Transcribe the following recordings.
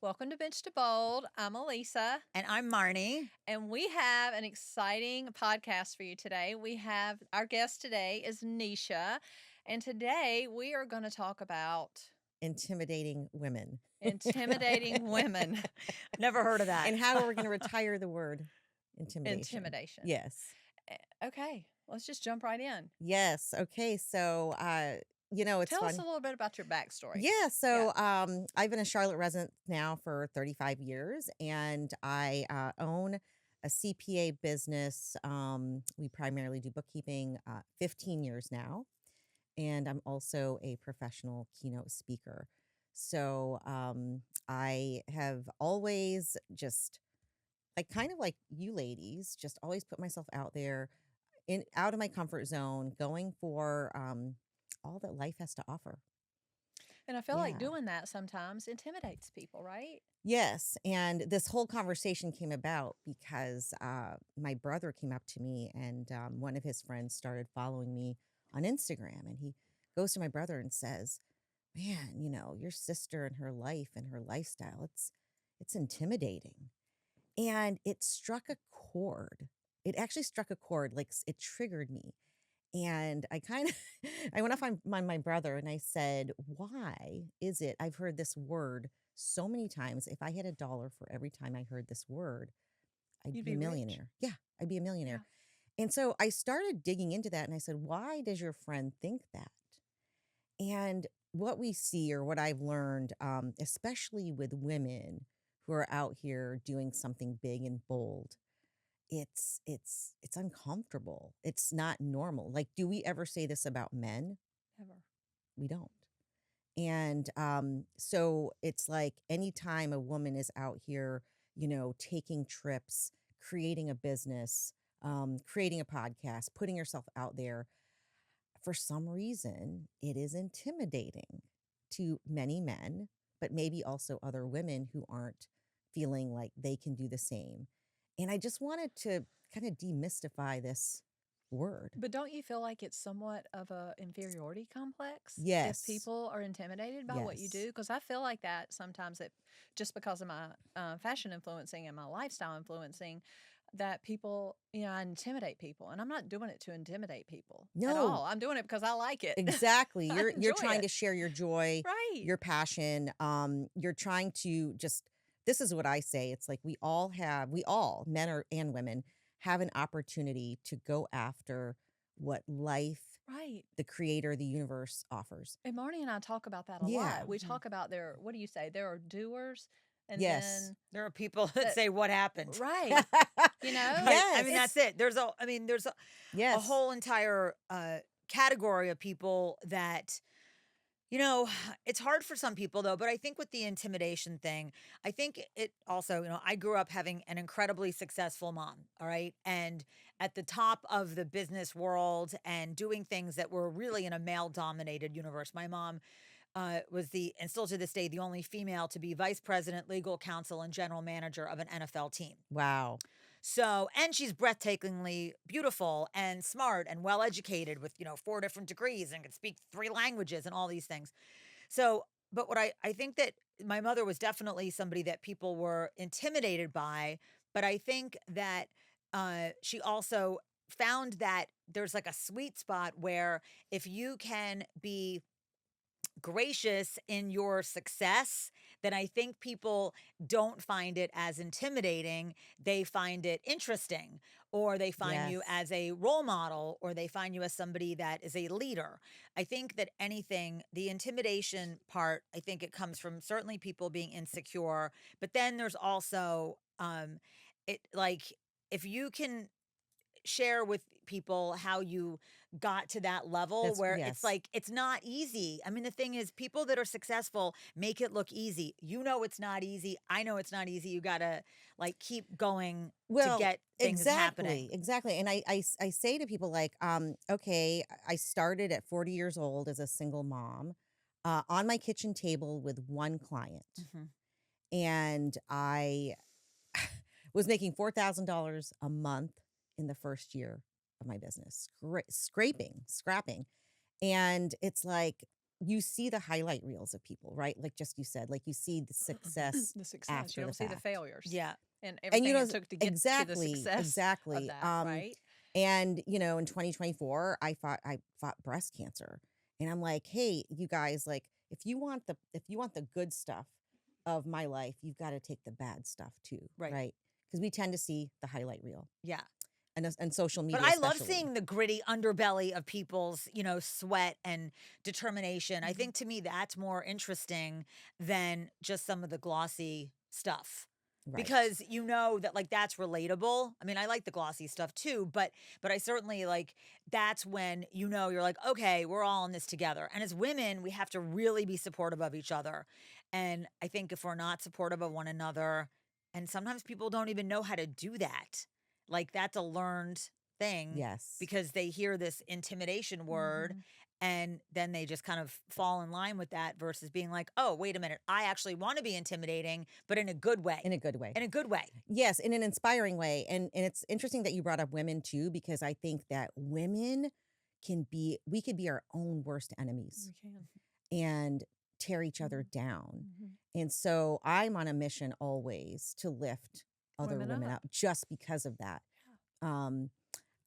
Welcome to Bench to Bold. I'm Alisa, And I'm Marnie. and we have an exciting podcast for you today. Our guest today is Nesha, and today we are going to talk about Intimidating women. intimidating women. Never heard of that. And how are we going to retire the word intimidation? Intimidation. Yes. Okay, let's just jump right in. Yes. Okay. So, it's Tell fun. us a little bit about your backstory. Yeah. So, I've been a Charlotte resident now for 35 years, and I own a CPA business. We primarily do bookkeeping, 15 years now, and I'm also a professional keynote speaker. So, I have always just kind of like you ladies, just always put myself out there, out of my comfort zone, going for all that life has to offer. And I feel like Yeah. doing that sometimes intimidates people, right? Yes, and this whole conversation came about because my brother came up to me, and one of his friends started following me on Instagram, and he goes to my brother and says, "Man, your sister and her life and her lifestyle, it's intimidating." And it struck a chord. It actually struck a chord, like it triggered me. And I kind of, I went off on my brother and I said, "Why is it? I've heard this word so many times. If I had $1 for every time I heard this word, I'd You'd be a be rich. millionaire." Yeah, I'd be a millionaire. Yeah. And so I started digging into that and I said, "Why does your friend think that?" And what we see, or what I've learned, especially with women who are out here doing something big and bold, it's uncomfortable. It's not normal. Like, do we ever say this about men? Ever. We don't. And so it's like anytime a woman is out here, taking trips, creating a business, creating a podcast, putting herself out there, for some reason, it is intimidating to many men, but maybe also other women who aren't feeling like they can do the same. And I just wanted to kind of demystify this word. But don't you feel like it's somewhat of a inferiority complex Yes. if people are intimidated by what you Yes. do? Because I feel like that sometimes, that just because of my fashion influencing and my lifestyle influencing, that people, I intimidate people, and I'm not doing it to intimidate people at No. all. I'm doing it because I like it. Exactly. I You're enjoy trying it. to share your joy, Right. your passion. You're trying to just, this is what I say. It's like we all, and women, have an opportunity to go after what life, Right. the creator, the universe offers. And Marnie and I talk about that a Yeah. lot. We talk about what do you say? There are doers, and Yes. then There are people that say, "What happened?" right. You know? I mean, Yes. that's it. There's a Yes. whole entire category of people that, it's hard for some people though. But I think with the intimidation thing, I think it also, I grew up having an incredibly successful mom. All right, and at the top of the business world and doing things that were really in a male-dominated universe. My mom was and still to this day, the only female to be vice president, legal counsel, and general manager of an NFL team. Wow. So, and she's breathtakingly beautiful and smart and well educated with, 4 different degrees and can speak 3 languages and all these things. So, but what I think that my mother was definitely somebody that people were intimidated by, but I think that she also found that there's like a sweet spot where if you can be gracious in your success, then I think people don't find it as intimidating. They find it interesting, or they find you Yes. as a role model, or they find you as somebody that is a leader. I think that the intimidation part, I think it comes from certainly people being insecure, but then there's also, it like, if you can share with people how you got to that level where Yes. it's like it's not easy. I mean, the thing is, people that are successful make it look easy. It's not easy. I know it's not easy. You gotta keep going to get things happening. Exactly. And I say to people like, okay, I started at 40 years old as a single mom, on my kitchen table with one client. Mhm. And I was making $4,000 a month in the first year of my business, scrapping. And it's like, you see the highlight reels of people, right? Like just you said, like you see the success The success. after You the don't see the fact. failures. Yeah. And And everything it took to get to the exactly, success of exactly. that, right? And in 2024, I fought breast cancer, and I'm like, hey, you guys, like, if you want the good stuff of my life, you've got to take the bad stuff too, Right. right? Because we tend to see the highlight reel Yeah. and social media. But I love especially. seeing the gritty underbelly of people's, sweat and determination. I think to me that's more interesting than just some of the glossy stuff. Right. Because that like that's relatable. I mean, I like the glossy stuff too, but I certainly like that's when you're like, okay, we're all in this together. And as women, we have to really be supportive of each other. And I think if we're not supportive of one another, and sometimes people don't even know how to do that. Like that's a learned thing Yes. because they hear this intimidation word Mhm. and then they just kind of fall in line with that versus being like, oh, wait a minute, I actually want to be intimidating, but in a good way. In a good way. In a good way. Yes, in an inspiring way. And it's interesting that you brought up women too, because I think that women we could be our own worst enemies We can. and tear each other down. Mhm. And so I'm on a mission always to lift other Women women up. up just because of that.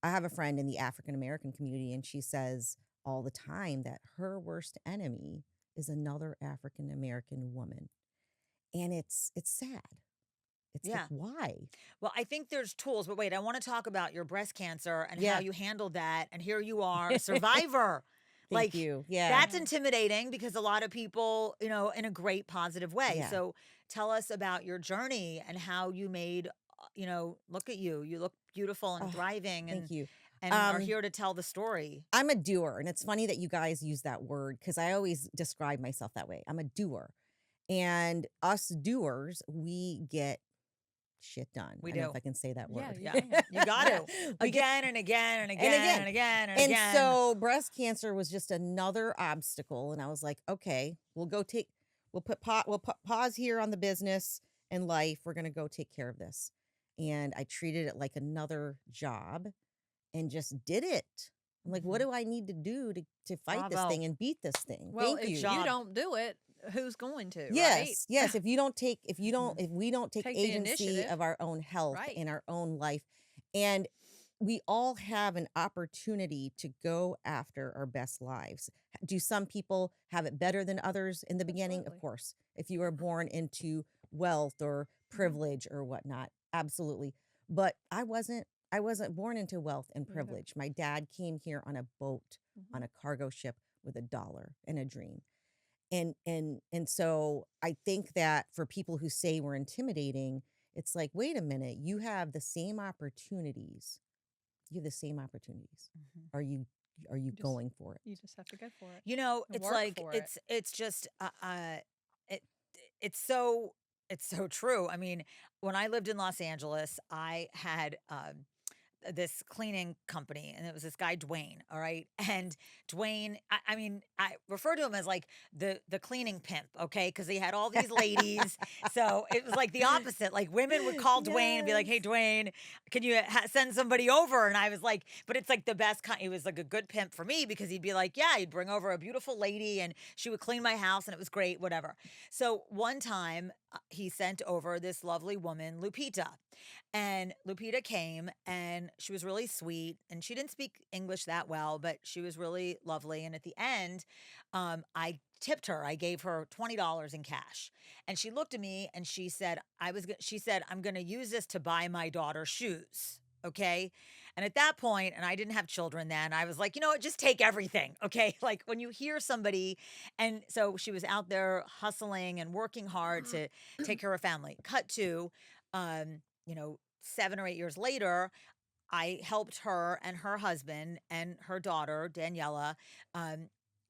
I have a friend in the African American community, and she says all the time that her worst enemy is another African American woman. And it's sad. It's Yeah. like, why? Well, I think there's tools, but wait, I want to talk about your breast cancer and Yeah. how you handled that. And here you are, a survivor. Thank you. Yeah. That's intimidating because a lot of people, in a great positive way. Yeah. So tell us about your journey and how you made, look at you. You look beautiful and Oh, thriving Thank you. and are here to tell the story. I'm a doer. And it's funny that you guys use that word because I always describe myself that way. I'm a doer. And us doers, we get shit done. We I don't know do. if I can say that Yeah, word. you Yeah, can. you got to. We get- Again and again and And again again. and again and And again. so breast cancer was just another obstacle. And I was like, okay, we'll put pause here on the business and life. We're going to go take care of this. And I treated it like another job and just did it. I'm like, what do I need to do to fight this Bravo. thing and beat this thing? Well, Thank if you. you Job. don't do it, who's going to? Yes, Right? yes. If we don't take Take the agency initiative. of our own health Right. in our own life, and we all have an opportunity to go after our best lives. Do some people have it better than others in the beginning? Of Absolutely. course. If you were born into wealth or privilege or whatnot, absolutely. But I wasn't born into wealth and Yeah. privilege. My dad came here on a boat, Mhm. on a cargo ship with $1 and a dream. And so I think that for people who say we're intimidating, it's like, wait a minute, you have the same opportunities. You have the same opportunities. Mhm. Are you Just- going for it? You just have to go for it. And And it's work like for it. it's just it's so true. I mean, when I lived in Los Angeles, I had this cleaning company, and it was this guy Dwayne. All right, and Dwayne, I mean, I refer to him as like the cleaning pimp, okay, because he had all these ladies. So it was like the opposite. Like women would call Dwayne and be like, "Hey, Dwayne, can you send somebody over?" And I was like, but it's like the best kind. He was like a good pimp for me because he'd be like, "Yeah, he'd bring over a beautiful lady, and she would clean my house, and it was great, whatever." So one time he sent over this lovely woman, Lupita. And Lupita came and she was really sweet and she didn't speak English that well, but she was really lovely. And at the end, I tipped her. I gave her $20 in cash. And she looked at me and she said, I'm going to use this to buy my daughter shoes. Okay. And at that point, and I didn't have children then, I was like, you know what, just take everything. Okay. Like when you hear somebody, and so she was out there hustling and working hard to take care of family. Cut to, 7 or 8 years later, I helped her and her husband and her daughter, Daniela,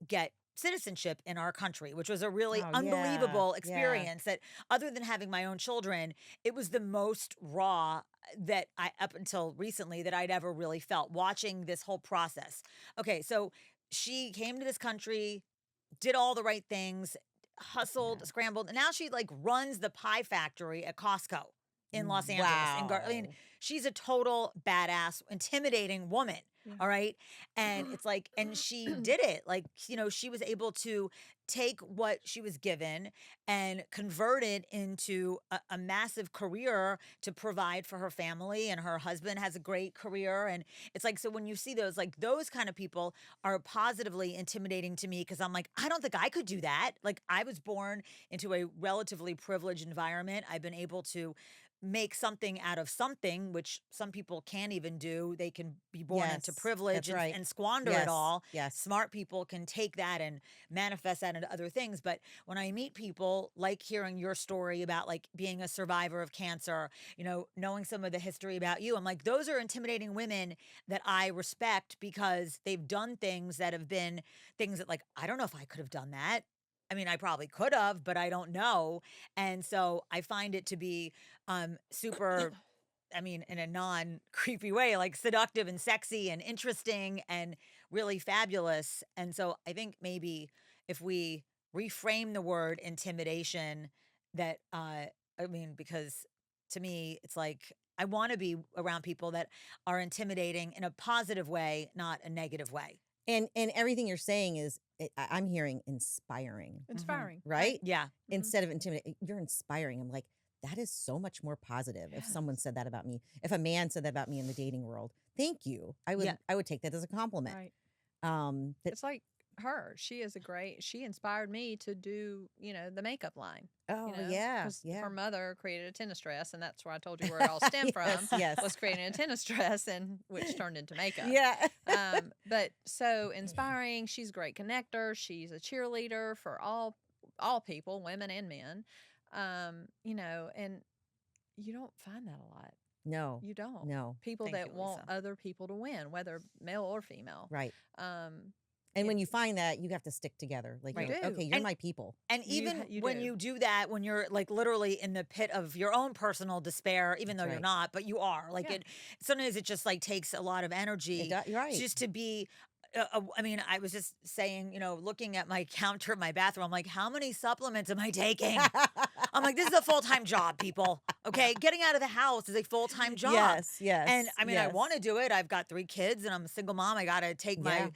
get citizenship in our country, which was a really Oh, yeah, unbelievable yeah. experience that other than having my own children, it was the most raw that up until recently, that I'd ever really felt watching this whole process. Okay, so she came to this country, did all the right things, hustled, Yeah. scrambled, and now she like runs the pie factory at Costco. in Los Angeles. I mean, Wow. she's a total badass, intimidating woman. Yeah. All right. And it's like, and she did it. Like, you know, she was able to take what she was given and convert it into a massive career to provide for her family. And her husband has a great career. And it's like, so when you see those, like, those kind of people are positively intimidating to me because I'm like, I don't think I could do that. Like, I was born into a relatively privileged environment. I've been able to make something out of something, which some people can't even do. They can be born into Yes, privilege that's right. and squander it Yes, all. yes. Smart people can take that and manifest that into other things. But when I meet people, like hearing your story about like being a survivor of cancer, you know, knowing some of the history about you, I'm like, those are intimidating women that I respect because they've done things that have been things that like, I don't know if I could have done that. I mean, I probably could have, but I don't know. And so I find it to be super, I mean, in a non creepy way, like seductive and sexy and interesting and really fabulous. And so I think maybe if we reframe the word intimidation, that, I mean, because to me, it's like, I want to be around people that are intimidating in a positive way, not a negative way. And everything you're saying is, I'm hearing inspiring, Inspiring. right? Yeah. Instead of intimidating, you're inspiring. I'm like, that is so much more positive. If someone Yes. said that about me, if a man said that about me in the dating world, thank you. I would, Yeah. I would take that as a compliment. Right. That, It's like her. She inspired me to do, the makeup line. oh yeah, Because yeah. her mother created a tennis dress, and that's where I told you where it all stemmed Yes, from. yes. Was creating a tennis dress, and which turned into makeup. Yeah. But so inspiring. She's a great connector. She's a cheerleader for all people, women and men. And you don't find that a lot. No, You don't. no. People Thank that you, want Lisa. other people to win, whether male or female. Right. Um, And when you find that, you have to stick together. Like, You you're like, do. okay, you're And- my people. And You even ha- you when do. you do that, when you're like literally in the pit of your own personal despair, even though That's you're right. not, but you are, like Yeah. sometimes it just like takes a lot of energy You're right. just to be. I mean, I was just saying, looking at my counter in my bathroom, I'm like, how many supplements am I taking? I'm like, this is a full-time job, people. Okay. Getting out of the house is a full-time job. Yes, yes. And I mean, I yes. want to do it. I've got 3 kids and I'm a single mom. I got to take Yeah.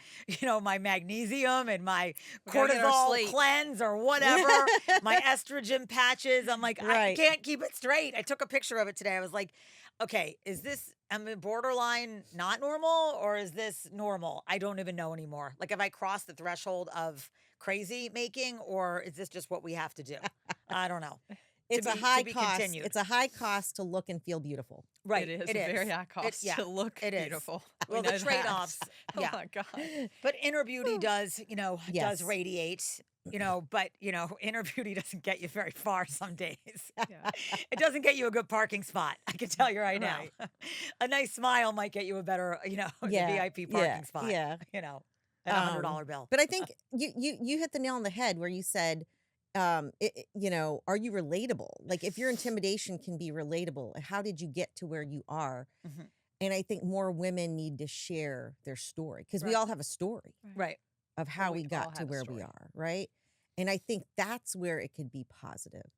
my magnesium and my We gotta get our cortisol sleep. cleanse or whatever, my estrogen patches. I'm like, I Right. can't keep it straight. I took a picture of it today. I was like, okay, am I borderline not normal or is this normal? I don't even know anymore. Like, have I crossed the threshold of crazy making or is this just what we have to do? I don't know. It's to a be- high to be cost. continued. It's a high cost to look and feel beautiful. Right. It is a very high cost yeah, to look it is. beautiful. Well, We the know that. trade-offs, Oh yeah. my God. But inner beauty does, does Yes. radiate, but, inner beauty doesn't get you very far some days. Yeah. It doesn't get you a good parking spot. I can tell you right now. Right. A nice smile might get you a better, Yeah, the VIP parking spot. yeah. Than a $100 bill. But I think you hit the nail on the head where you said, are you relatable? Like, if your intimidation can be relatable, how did you get to where you are? Mhm. And I think more women need to share their story because we Right. all have a story Right. of how we we all got to have a where we story. are, right? And I think that's where it could be positive.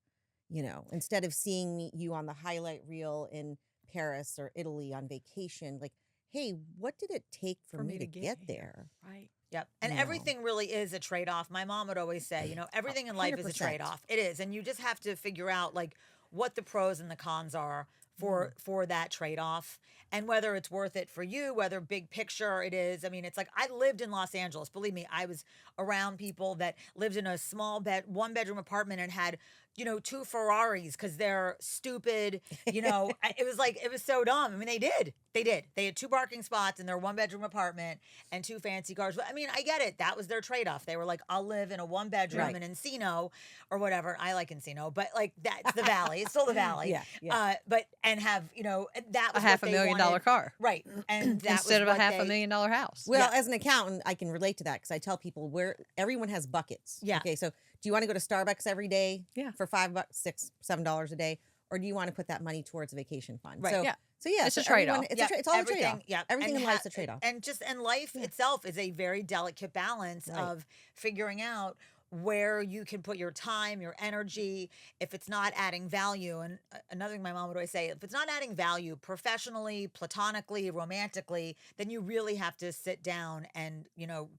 Instead of seeing you on the highlight reel in Paris or Italy on vacation, like, hey, what did it take for me to get there? Right. Yep. And No. everything really is a trade-off. My mom would always say, everything in life is a 100%. trade-off. It is. And you just have to figure out like what the pros and the cons are for that trade-off and whether it's worth it for you, whether big picture it is. I mean, it's like I lived in Los Angeles. Believe me, I was around people that lived in a small one-bedroom apartment and had 2 Ferraris because they're stupid. It was so dumb. I mean, they did. They had 2 parking spots in their 1-bedroom apartment and 2 fancy cars. But I mean, I get it. That was their trade-off. They were like, I'll live in a 1-bedroom Right. in Encino or whatever. I like Encino, but like that's the valley. It's still the valley. Yeah, yeah. And have, that A was $500,000 what they wanted. car. Right. And that Instead of was a what $500,000 house. Well, as an accountant, I can relate to that because I tell people where everyone has buckets. Yeah. Okay, so do you want to go to Starbucks every day Yeah. for $5, $6, $7 a day, or do you want to put that money towards a vacation fund? Right. So, Yeah. So yeah, It's a everyone- trade-off. It's all a trade-off. Yeah, Everything and in life's a trade-off. And life itself is a very delicate balance Right. of figuring out where you can put your time, your energy, if it's not adding value. And another thing my mom would always say, if it's not adding value professionally, platonically, romantically, then you really have to sit down and,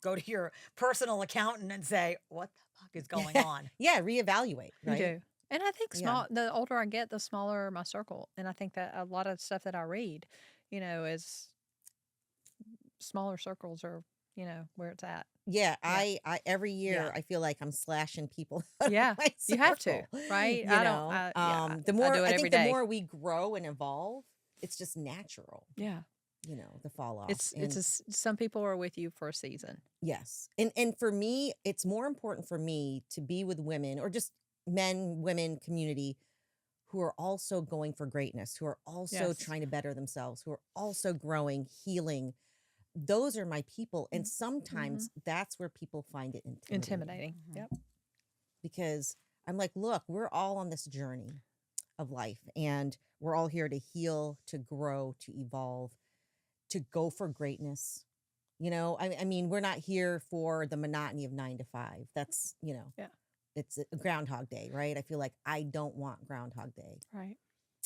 go to your personal accountant and say, what the fuck is going on? Yeah, reevaluate, You right? do. And I think Yeah. the older I get, the smaller my circle. And I think that a lot of stuff that I read, is smaller circles are, where it's at. Yeah, Yeah. I every year Yeah. I feel like I'm slashing people out of Yeah, my you have to, circle, right? You I don't, know, the I more do it I every think the day. more we grow and evolve, it's just natural, Yeah. the fall off. It's And some people are with you for a season. yes, and for me, it's more important for me to be with women or just men, women, community who are also going for greatness, who are also Yes. trying to better themselves, who are also growing, healing. Those are my people, and sometimes that's where people find it intimidating. Yep. Because I'm like, look, we're all on this journey of life and we're all here to heal, to grow, to evolve, to go for greatness. I mean, we're not here for the monotony of 9 to 5. That's, Yeah. it's a Groundhog Day, right? I feel like I don't want Groundhog Day. Right.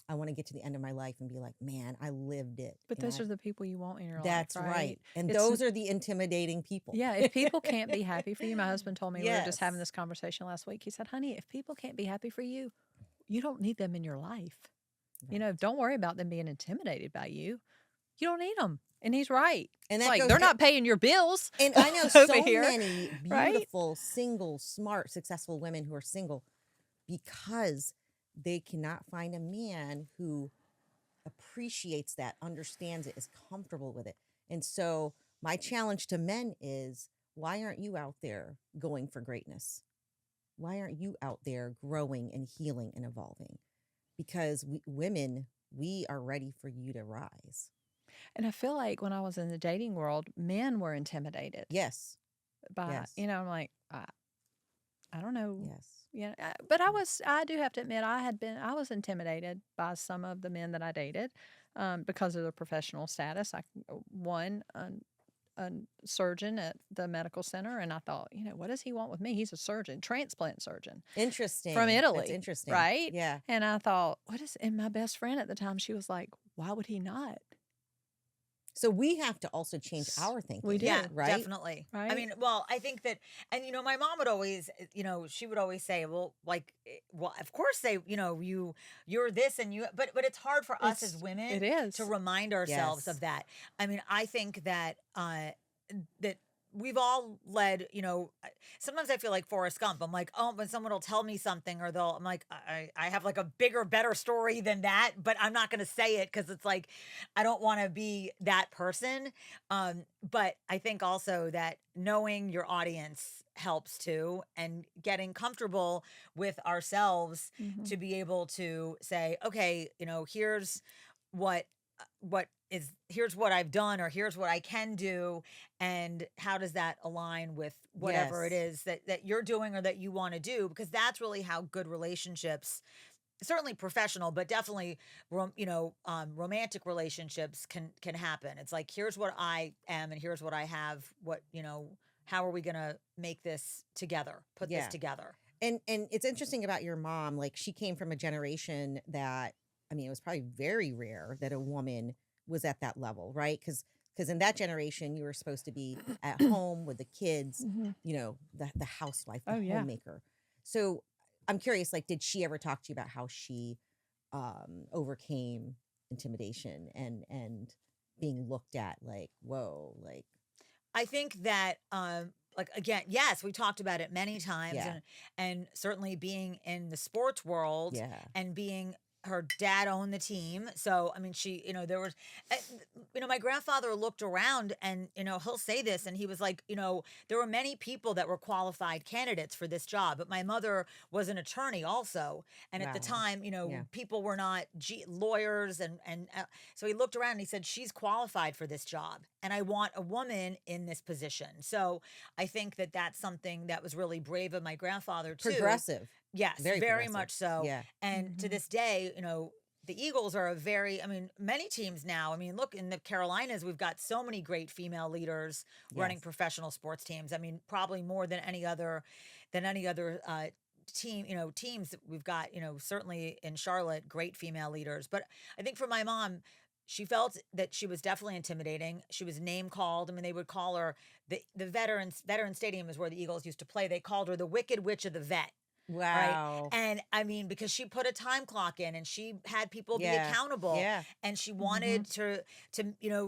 I want to get to the end of my life and be like, man, I lived it. But and those are the people you want in your That's life, right. And It's those are the intimidating people. Yeah, if people can't be happy for you, my husband told me, we were just having Yes. this conversation last week. He said, honey, if people can't be happy for you, you don't need them in your life. Right. Don't worry about them being intimidated by you. You don't need them. And he's right. And It's that like, goes they're to- not paying your bills. And I know over so here, many right? beautiful, single, smart, successful women who are single because they cannot find a man who appreciates that, understands it, is comfortable with it. And so my challenge to men is, why aren't you out there going for greatness? Why aren't you out there growing and healing and evolving? Because women, we are ready for you to rise. And I feel like when I was in the dating world, men were intimidated Yes. by, Yes. I'm like, I don't know. Yes. Yeah, but I do have to admit, I was intimidated by some of the men that I dated because of their professional status. One, a surgeon at the medical center, and I thought, what does he want with me? He's a surgeon, transplant surgeon Interesting. from Italy. That's interesting. Right? Yeah. And I thought, and my best friend at the time, she was like, why would he not? So we have to also change our thinking. We do. Yeah, right? definitely. I Right? mean, well, I think that, and my mom would always, she would always say, well, of course you're this and you, but it's hard for us as women It is. to remind ourselves Yes. of that. I mean, I think that, that we've all led, sometimes I feel like Forrest Gump. I'm like, oh, when someone will tell me something I'm like, I have like a bigger, better story than that, but I'm not going to say it because it's like, I don't want to be that person. But I think also that knowing your audience helps too, and getting comfortable with ourselves Mhm. to be able to say, okay, here's here's what I've done, or here's what I can do, and how does that align with whatever it Yes. is that you're doing or that you want to do, because that's really how good relationships, certainly professional, but definitely romantic relationships can happen. It's like, here's what I am and here's what I have, how are we going to make this together, put Yeah. this together. And it's interesting about your mom. Like, she came from a generation that, I mean, it was probably very rare that a woman was at that level, right? Because in that generation, you were supposed to be at home with the kids, Mhm. The housewife, the Oh, yeah. homemaker. So I'm curious, like, did she ever talk to you about how she overcame intimidation and being looked at like, whoa, like, I think that, like, again, yes, we talked about it many times, Yeah. and certainly being in the sports world, yeah, and being, her dad owned the team. So, I mean, she, there was, my grandfather looked around, and, he'll say this, and he was like, there were many people that were qualified candidates for this job, but my mother was an attorney also. And at the Wow. time, Yeah. people were not lawyers. And so he looked around and he said, she's qualified for this job, and I want a woman in this position. So I think that that's something that was really brave of my grandfather too. progressive. Yes, Very very progressive. much so. Yeah. And to Mhm. this day, the Eagles are many teams now. I mean, look, in the Carolinas, we've got so many great female leaders running Yes. professional sports teams. I mean, probably more than any other team, teams that we've got, certainly in Charlotte, great female leaders. But I think for my mom, she felt that she was definitely intimidating. She was name called. I mean, they would call her the veteran stadium is where the Eagles used to play. They called her the Wicked Witch of the Vet. Right. Wow. And I mean, because she put a time clock in and she had people be Yeah. accountable Yeah. and she wanted to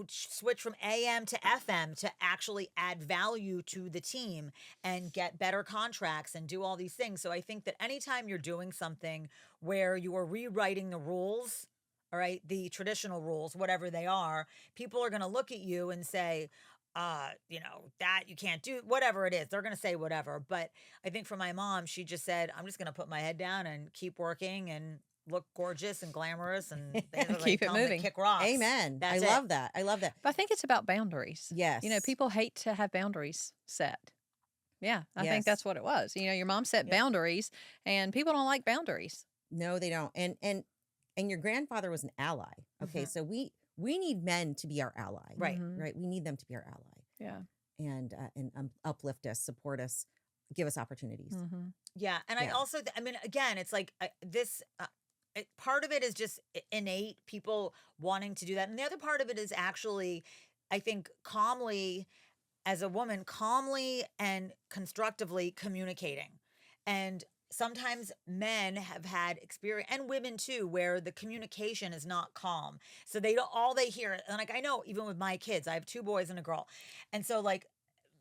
switch from AM to FM to actually add value to the team and get better contracts and do all these things. So I think that anytime you're doing something where you are rewriting the rules, all right, the traditional rules, whatever they are, people are going to look at you and say, that you can't do, whatever it is. They're going to say whatever. But I think for my mom, she just said, I'm just going to put my head down and keep working and look gorgeous and glamorous and Keep it tell 'em to moving. kick rocks. Amen. That's I it. love that. I love that. But I think it's about boundaries. Yes. People hate to have boundaries set. Yeah, I think Yes. that's what it was. Your mom set boundaries, and people don't like boundaries. No, they don't. And your grandfather was an ally. Okay, so we need men to be our ally. Right. Mhm. Right. We need them to be our ally Yeah. and uplift us, support us, give us opportunities. Mm-hmm. Yeah. And I Yeah. also, again, it's like part of it is just innate people wanting to do that. And the other part of it is actually, I think, calmly, as a woman, calmly and constructively communicating. And sometimes men have had experience, and women too, where the communication is not calm. So all they hear, and like I know, even with my kids, I have 2 boys and a girl, and so like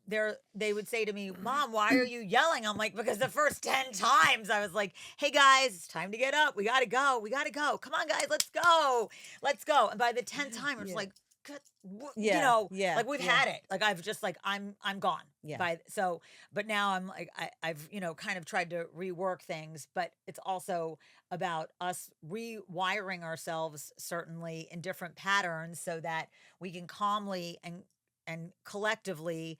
they would say to me, Mom, why are you yelling? I'm like, because the first 10 times I was like, hey guys, it's time to get up. We gotta go. Come on, guys, let's go. And by the 10th time, I'm just like, good, like we've had it. Like I've just like I'm gone. Yeah. But now I'm like I've kind of tried to rework things, but it's also about us rewiring ourselves certainly in different patterns so that we can calmly and collectively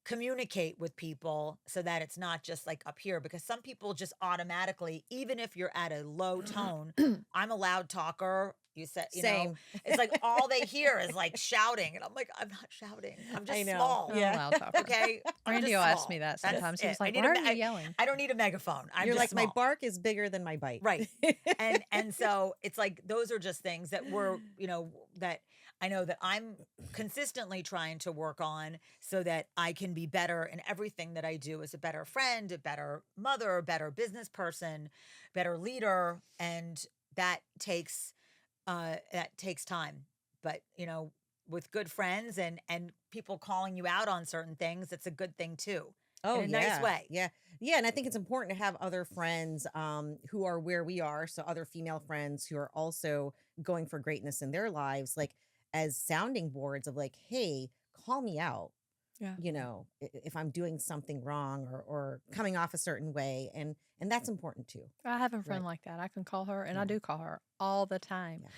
communicate with people so that it's not just like up here, because some people just automatically, even if you're at a low tone, I'm a loud talker. You said, Same. it's like all they hear is like shouting. And I'm like, I'm not shouting. I'm just I know. small. I'm a Yeah. loud talker. Okay. I'm Randy just will ask small. me that That's sometimes. He's it. like, I why need are you yelling? I don't need a megaphone. I'm You're just like, small. my bark is bigger than my bite. Right. And so it's like those are just things that that I know that I'm consistently trying to work on so that I can be better in everything that I do, as a better friend, a better mother, a better business person, better leader, and that takes time. But with good friends and people calling you out on certain things, it's a good thing too. Oh, in a nice way. Yeah. Yeah. And I think it's important to have other friends who are where we are. So other female friends who are also going for greatness in their lives, like as sounding boards of like, hey, call me out. Yeah. If I'm doing something wrong or coming off a certain way. And that's important too. I have a friend Right. like that. I can call her, and I Yeah. do call her all the time. Yeah.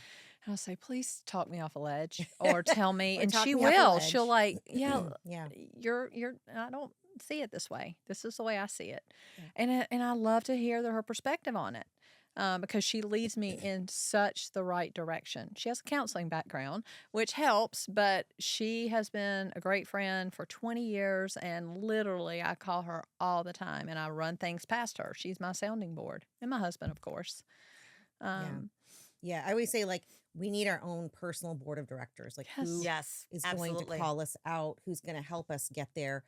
And I'll say, please talk me off a ledge or tell me. Or And talk she me off a will. ledge. She'll like, yeah, Yeah. I don't see it this way. This is the way I see it. Yeah. And I love to hear her perspective on it. Because she leads me in such the right direction. She has a counseling background, which helps, but she has been a great friend for 20 years, and literally I call her all the time, and I run things past her. She's my sounding board, and my husband, of course. Yeah. I always say, like, we need our own personal board of directors. Like, Yes. who Yes, is absolutely. going to call us out, who's going to help us get there,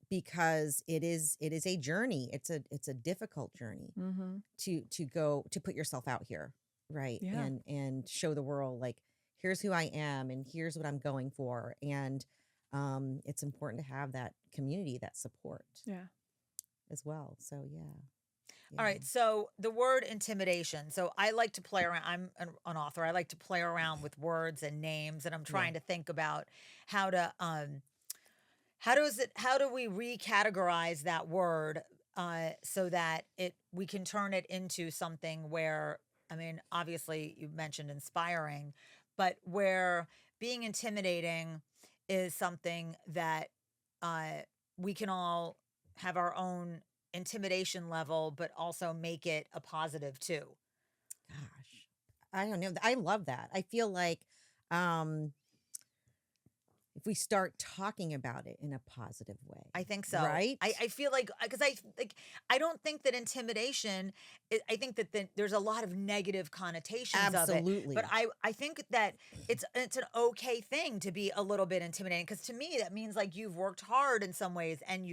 because it is a journey. It's a difficult journey Mm-hmm. to put yourself out here, right? Yeah. And show the world, like, here's who I am and here's what I'm going for. And it's important to have that community, that support Yeah. as well. So yeah. All right. So the word intimidation. So I like to play around. I'm an author. I like to play around with words and names, and I'm trying to think about how do we recategorize that word so that we can turn it into something where, obviously you mentioned inspiring, but where being intimidating is something that we can all have our own intimidation level, but also make it a positive too. Gosh, I don't know. I love that. I feel like um, if we start talking about it in a positive way, I think so. right? I feel like because I don't think that intimidation. I think that there's a lot of negative connotations of it. Absolutely. But I think that it's an okay thing to be a little bit intimidating, because to me that means like you've worked hard in some ways and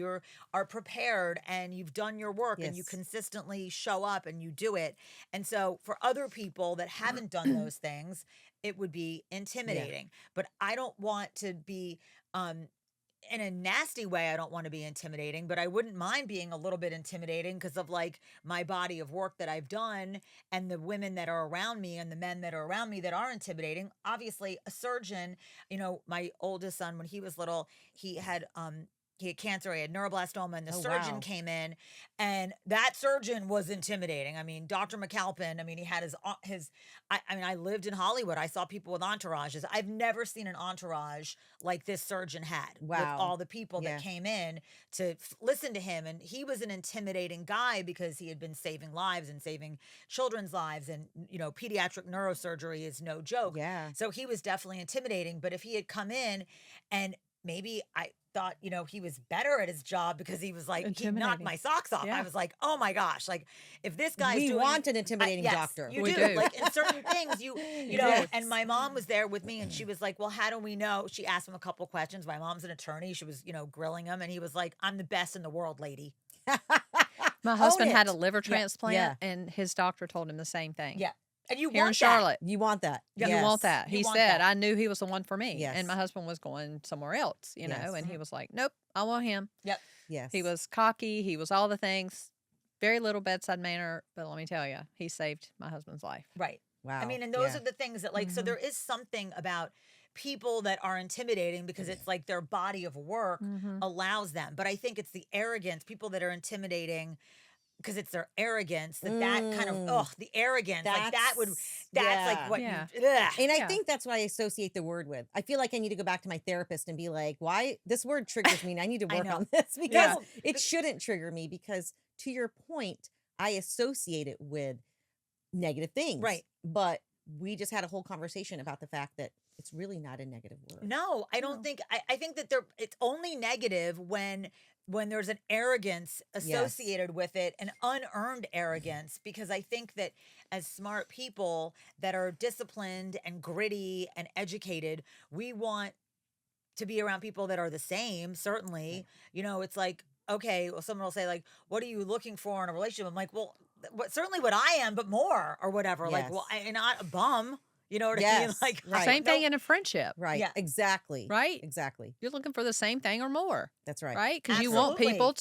are prepared and you've done your work and you Yes. consistently show up and you do it. And so for other people that haven't done those things, it would be intimidating. But I don't want to be in a nasty way. I don't want to be intimidating, but I wouldn't mind being a little bit intimidating because of like my body of work that I've done and the women that are around me and the men that are around me that are intimidating. Obviously, a surgeon, my oldest son, when he was little, he had cancer, he had neuroblastoma, and the Oh, surgeon wow. came in, and that surgeon was intimidating. I mean, Dr. McAlpin, I mean, he had I lived in Hollywood. I saw people with entourages. I've never seen an entourage like this surgeon had with Wow. all the people Yeah. that came in to listen to him. And he was an intimidating guy because he had been saving lives and saving children's lives. And, pediatric neurosurgery is no joke. Yeah. So he was definitely intimidating. But if he had come in and maybe I thought, he was better at his job because he was like, he knocked Intimidating. my socks off. Yeah. I was like, oh my gosh, like if this guy's We doing, want an intimidating yes, doctor. You We do. do. Like in certain things, you know, Yes. and my mom was there with me and she was like, well, how do we know? She asked him a couple questions. My mom's an attorney. She was, grilling him and he was like, I'm the best in the world, lady. My husband had it. a liver transplant, Yeah. and his doctor told him the same thing. Yeah. And you Here in want Charlotte. You want that. You Yes. want that. You He want said, that. I knew he was the one for me. Yes. And my husband was going somewhere else, Yes. and he was like, nope, I want him. Yep. Yes. He was cocky. He was all the things. Very little bedside manner. But let me tell you, he saved my husband's life. Right. Wow. I mean, and those Yeah. are the things that so Mhm. there is something about people that are intimidating because it's like their body of work Mhm. allows them. But I think it's the arrogance, people that are intimidating because it's their arrogance that kind of, the arrogance, like that's like what Yeah. you, ugh. And I Yeah. think that's what I associate the word with. I feel like I need to go back to my therapist and be like, why this word triggers me and I need to I work know. on this because Yeah. it shouldn't trigger me because to your point, I associate it with negative things. Right. But we just had a whole conversation about the fact that it's really not a negative word. No, I don't No. think. I think that it's only negative when there's an arrogance associated with it, an unearned arrogance. Because I think that as smart people that are disciplined and gritty and educated, we want to be around people that are the same. Certainly, it's like, okay, well, someone will say like, "What are you looking for in a relationship?" I'm like, well, certainly what I am, but more or whatever. Like, Yes. well, I'm not a bum. You know what I mean? Yes, Like, right. Same thing in a friendship, Right. Yeah. Exactly. right? Exactly. You're looking for the same thing or more, That's right. right? Because you want Absolutely. people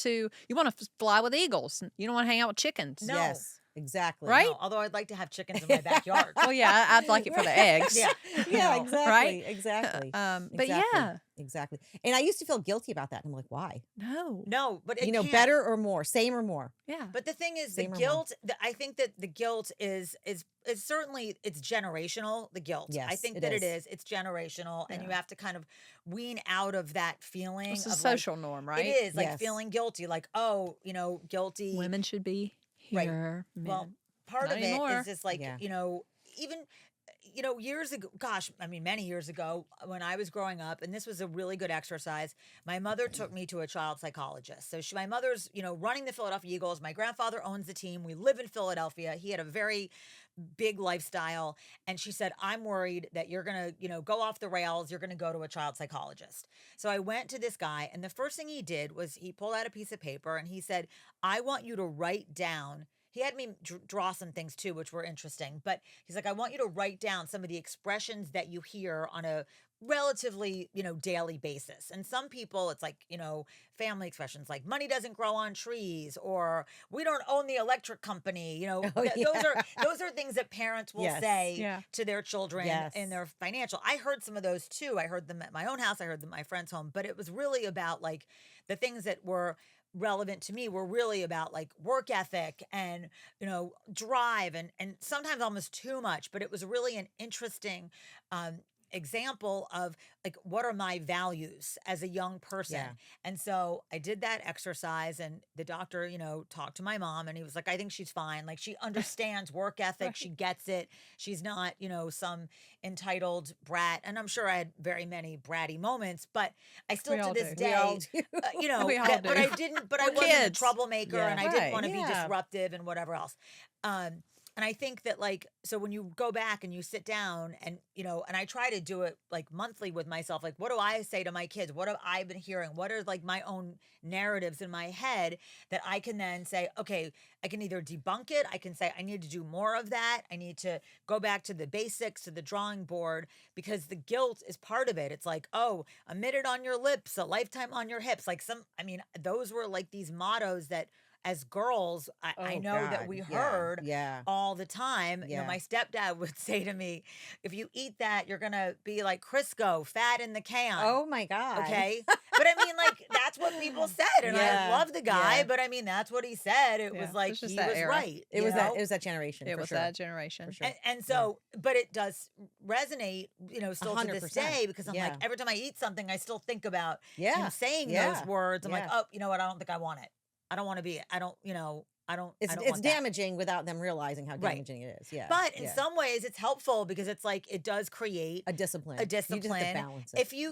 you want to fly with eagles. You don't want to hang out with chickens. No. Yes. Exactly. Right? No, although I'd like to have chickens in my backyard. Well, yeah, I'd like it for the eggs. Yeah. Yeah, know, exactly. right? Exactly. But Exactly. yeah, Exactly. And I used to feel guilty about that. I'm like, why? no, No, but it can't. Better or more, same or more. yeah. But the thing is, Same the or more. guilt. I think that the guilt is certainly it's generational. The guilt. I Yes, think it that it is. is. It's generational, and you Yeah. have to kind of wean out of that feeling. It's a of social norm, like, right? It is like Yes. feeling guilty, like guilty. Women should be Right. here. Well, men. part Not of it anymore. is just like Yeah. even years ago, gosh, I mean many years ago when I was growing up, and this was a really good exercise. My mother took me to a child psychologist. So my mother's running the Philadelphia Eagles. My grandfather owns the team. We live in Philadelphia. He had a very big lifestyle, and she said, I'm worried that you're gonna go off the rails. You're gonna go to a child psychologist. So I went to this guy, and the first thing he did was he pulled out a piece of paper and he said, I want you to write down. He had me draw some things too, which were interesting. But he's like, I want you to write down some of the expressions that you hear on a relatively, daily basis. And some people, it's like, family expressions like money doesn't grow on trees or we don't own the electric company. Those are things that parents will Yes. say Yeah. to their children Yes. in their financial. I heard some of those too. I heard them at my own house. I heard them at my friend's home. But it was really about like the things that were relevant to me were really about like work ethic and drive and sometimes almost too much, but it was really an interesting example of like, what are my values as a young person? Yeah. And so I did that exercise, and the doctor, talked to my mom, and he was like, I think she's fine. Like, she understands work ethic. Right. She gets it. She's not, some entitled brat. And I'm sure I had very many bratty moments, but I still We to all this do. We all day, do. We all but do. I didn't, but I We're wasn't a kids. troublemaker, Yeah. and I didn't Right. want to be Yeah. disruptive and whatever else. And I think that, like, so when you go back and you sit down and, and I try to do it like monthly with myself, like, what do I say to my kids? What have I been hearing? What are like my own narratives in my head that I can then say, okay, I can either debunk it. I can say, I need to do more of that. I need to go back to the basics, to the drawing board, because the guilt is part of it. It's like, oh, a minute on your lips, a lifetime on your hips. Like those were like these mottos that, as girls, I Oh, know that God. we Yeah. heard Yeah. all the time. Yeah. My stepdad would say to me, if you eat that, you're going to be like Crisco, fat in the can. Oh my God. Okay. But I mean, like, that's what people said. And I Yeah. love the guy, Yeah. but I mean, that's what he said. It Yeah. was like, It's just he that was era. right. It was that generation. It for was sure. that generation. For sure. And so, but it does resonate, still to this 100%. day, because I'm like, Yeah. every time I eat something, I still think about Yeah. him saying Yeah. those words. I'm like, Yeah. oh, you know what? I don't think I want it. I don't want to be it. I don't It's want that. damaging without them realizing how Right. damaging it is. Yeah. But in yeah. some ways, it's helpful because it's like, it does create a discipline. a You just have discipline. to balance it. If you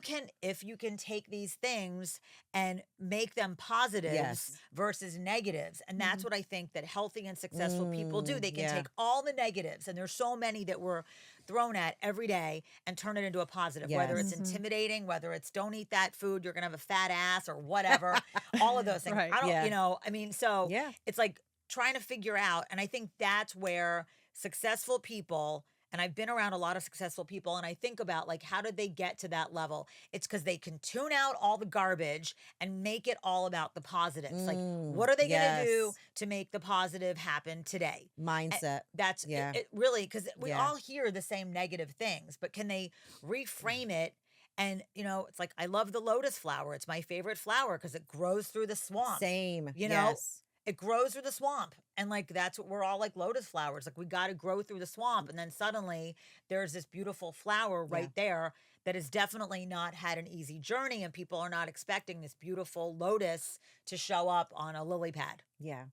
can take these things and make them positives Yes. versus negatives, and that's what I think that healthy and successful people do. They can yeah. take all the negatives, and there's so many that we're thrown at every day, and turn it into a positive. Whether it's Yes. intimidating, whether it's don't eat that food, you're gonna have a fat ass, or whatever. All of those things. Right. I don't, Yeah. so Yeah. it's like trying to figure out, and I think that's where successful people, and I've been around a lot of successful people, and I think about, like, how did they get to that level? It's because they can tune out all the garbage and make it all about the positives. Like, what are they going to do yes. to make the positive happen today? Mindset. That's Yeah. it really, because we Yeah. all hear the same negative things, but can they reframe it? And, it's like, I love the lotus flower. It's my favorite flower because it grows through the swamp. Same. Yes. It grows through the swamp. And like, that's what we're all like, lotus flowers. Like, we got to grow through the swamp. And then suddenly there's this beautiful flower right there that has definitely not had an easy journey. And people are not expecting this beautiful lotus to show up on a lily pad. Yeah.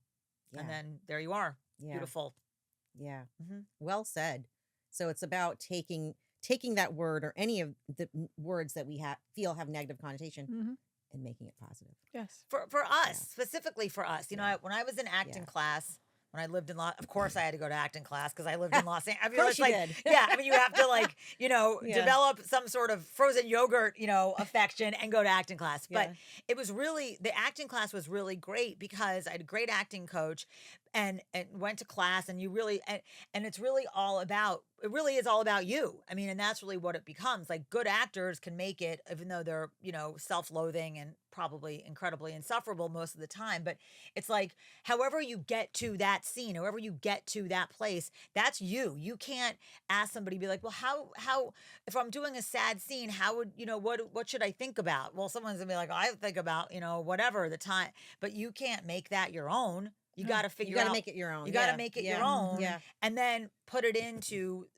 Yeah. And then there you are. Yeah. Beautiful. Yeah. Mhm. Well said. So it's about taking that word or any of the words that we feel have negative connotation Mhm. and making it positive. Yes. For us, specifically for us, when I was in acting Yeah. class, when I lived in of course I had to go to acting class because I lived in Los Angeles. I mean, Of course it's you like, did. yeah, I mean, you have to like, Yeah. develop some sort of frozen yogurt, affection and go to acting class. But Yeah. it was really, the acting class was really great because I had a great acting coach and went to class, and you really, and it's really all about, it really is all about you. I mean, and that's really what it becomes. Like, good actors can make it, even though they're, self-loathing and probably incredibly insufferable most of the time. But it's like, however you get to that scene, however you get to that place, that's you. You can't ask somebody, be like, well, how, if I'm doing a sad scene, how would, what should I think about? Well, someone's gonna be like, I think about, whatever the time, but you can't make that your own. You got to figure You got to out. make it your own. You got to Yeah. make it Yeah. your own, Yeah. and then put it into,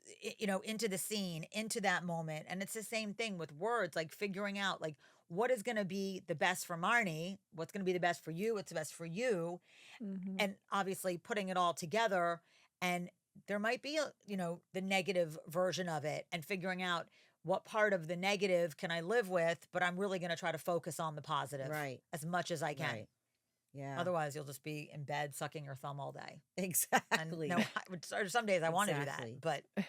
into the scene, into that moment. And it's the same thing with words, like figuring out, like, what is going to be the best for Marnie, what's going to be the best for you, what's the best for you, Mhm. and obviously putting it all together. And there might be the negative version of it, and figuring out what part of the negative can I live with, but I'm really going to try to focus on the positive, Right. as much as I can. Right. Yeah. Otherwise, you'll just be in bed sucking your thumb all day. And Exactly. some days I want to do Exactly. that, but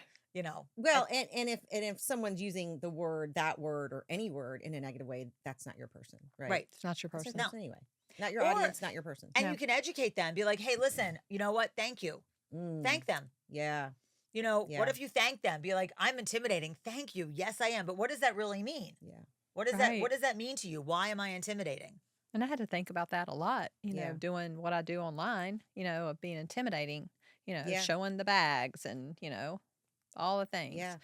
Well, and if someone's using that word or any word in a negative way, that's not your person, right? right. It's not your That's person. your person anyway. Not your Or- audience, not your person. And Yeah. you can educate them, be like, hey, listen, you know what? Thank you. Mm, Thank them. yeah. What Yeah. if you thank them? Be like, I'm intimidating. Thank you. Yes, I am. But what does that really mean? Yeah. What does Right. that mean to you? Why am I intimidating? And I had to think about that a lot, Yeah. doing what I do online, of being intimidating, Yeah. showing the bags and, all the things. Yeah.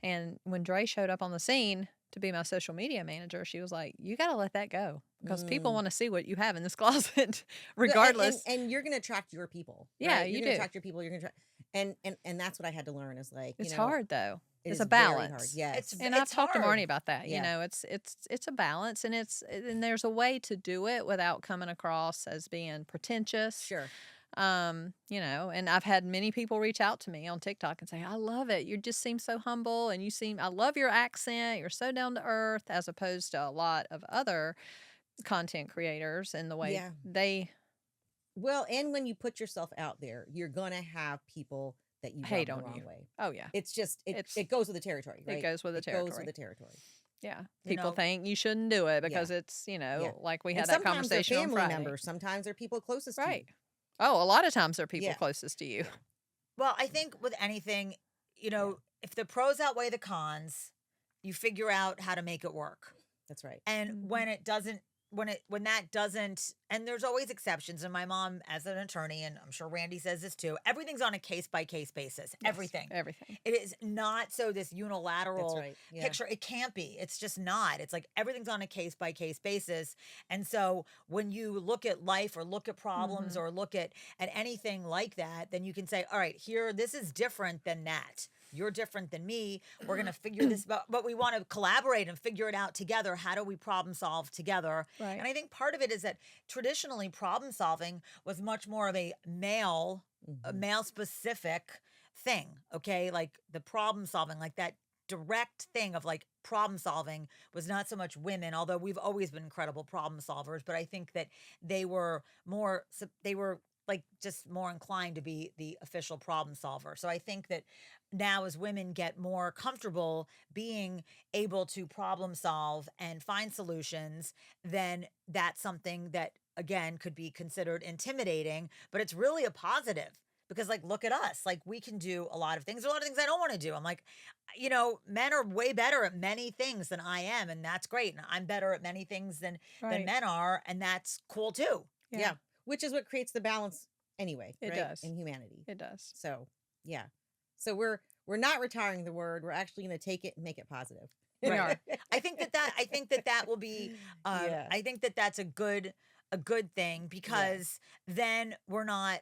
And when Dre showed up on the scene to be my social media manager, she was like, you got to let that go because people Mm. want to see what you have in this closet, Well, and- regardless. And you're going to attract your people. Yeah, right? you You're gonna do. attract your people. You're going to and that's what I had to learn is like, It's hard though. It It's is a very hard. balance. Yes. And I've talked to hard. Marnie about that. You Yeah. know, it's a balance, and there's a way to do it without coming across as being pretentious. Sure. You know, and I've had many people reach out to me on TikTok and say, I love it. You just seem so humble, and I love your accent. You're so down to earth, as opposed to a lot of other content creators and the way Yeah. they Well, and when you put yourself out there, you're going to have people that you hate rub the on wrong you. way. Oh, yeah. It's just, It's- it goes with the territory, right? It goes with the It goes territory. with the territory. Yeah. You People know- think you shouldn't do it because it's, Yeah. like we And had that sometimes they're conversation on family Friday. members. Sometimes they're people closest to Right. you. Oh, a lot of times they're people Yeah. closest to you. Well, I think with anything, if the pros outweigh the cons, you figure out how to make it work. That's right. And Mhm. when it doesn't, when that doesn't, and there's always exceptions. And my mom, as an attorney, and I'm sure Randy says this too, everything's on a case by case basis. Yes, Everything. Everything. It is not so this unilateral That's right. Yeah. picture. It can't be. It's just not. It's like everything's on a case by case basis. And so when you look at life or look at problems or look at anything like that, then you can say, all right, here, this is different than that. You're different than me. We're going to figure this out, but we want to collaborate and figure it out together. How do we problem solve together? Right. And I think part of it is that traditionally problem solving was much more of a male specific thing. Okay. Like the problem solving, like that direct thing of like problem solving was not so much women, although we've always been incredible problem solvers. But I think that they were like just more inclined to be the official problem solver. So I think that now as women get more comfortable being able to problem solve and find solutions, then that's something that again could be considered intimidating, but it's really a positive. Because like, look at us, like we can do a lot of things. There's a lot of things I don't want to do. I'm like, men are way better at many things than I am. And that's great. And I'm better at many things than Right. men are. And that's cool too. Yeah. Which is what creates the balance anyway. It right? does. In humanity. It does. So, yeah. So we're not retiring the word. We're actually going to take it and make it positive. We are. I think that will be, Yeah. I think that that's a good thing because then we're not,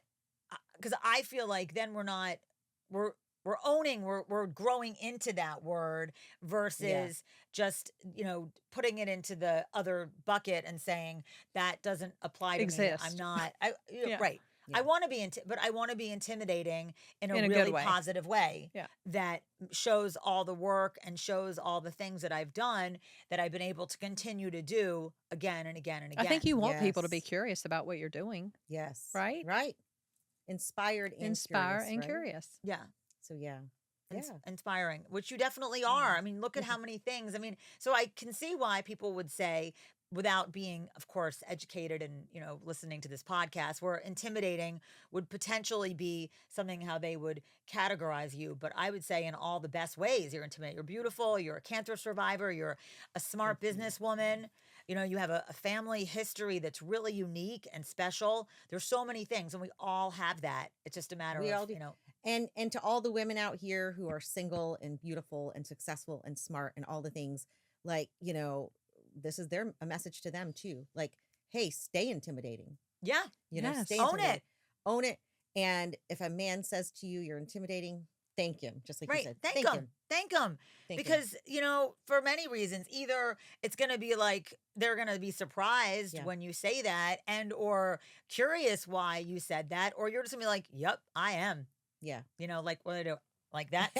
because I feel like then we're owning, we're growing into that word versus just, putting it into the other bucket and saying that doesn't apply to Exist. me. I'm not, Yeah. right. Yeah. I want to be, but I want to be intimidating in a In a good really way. positive way Yeah. that shows all the work and shows all the things that I've done that I've been able to continue to do again and again and again. I think you want people to be Yes. curious about what you're doing. Yes. Right? Right. Inspired and Inspire curious, and right? curious. Yeah. So, yeah. Inspiring, which you definitely are. I mean, look at how many things. I mean, so I can see why people would say, without being, of course, educated and, listening to this podcast, where intimidating would potentially be something how they would categorize you. But I would say in all the best ways, you're intimidating. You're beautiful. You're a cancer survivor. You're a smart businesswoman. You have a family history that's really unique and special. There's so many things, and we all have that. It's just a matter We of, all do. And to all the women out here who are single and beautiful and successful and smart and all the things, like, this is a message to them too. Like, hey, stay intimidating. yeah. Yes. Stay Own intimidating. it. Own it. And if a man says to you, you're intimidating, thank him. Just like you Right. said. Thank them. Thank them. Thank him. Because, for many reasons, either it's going to be like they're going to be surprised Yeah. when you say that and or curious why you said that, or you're just going to be like, yep, I am. Yeah. Like what do they do? Like that?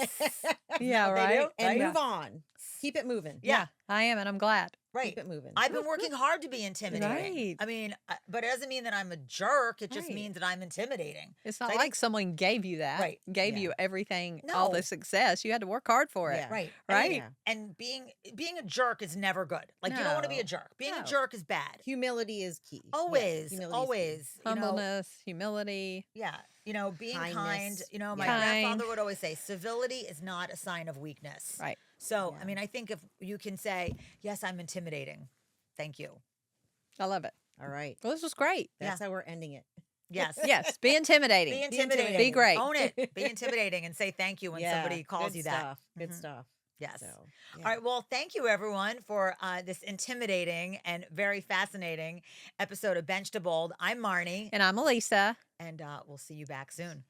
Yeah, what they right? do? And Right? move on. Keep it moving. Yeah. I am, and I'm glad. Right. Keep it moving. I've been working hard to be intimidating. Right. I mean, but it doesn't mean that I'm a jerk. It just Right. means that I'm intimidating. It's not So I like think- someone gave you that. Right. Gave Yeah. you everything, all No. the success. You had to work hard for it. Yeah. Right. Right? Yeah. And being a jerk is never good. Like you don't want to be a No. jerk. Being a No. jerk is bad. Humility is key. Yes, Always, humility is key. always. Humbleness, humility. Yeah. Being kind. Kindness. My Yeah. grandfather Kind. would always say, civility is not a sign of weakness. Right. So, Yeah. I mean, I think if you can say, yes, I'm intimidating. Thank you. I love it. All right. Well, this was great. That's how we're ending it. Yes. Yes. Be intimidating. Be intimidating. Be great. Own it. Be intimidating and say thank you when somebody calls good you that. stuff. Good Mhm. stuff. Yes. So, All right. Well, thank you everyone for this intimidating and very fascinating episode of Bench to Bold. I'm Marnie, And I'm Alisa. and we'll see you back soon.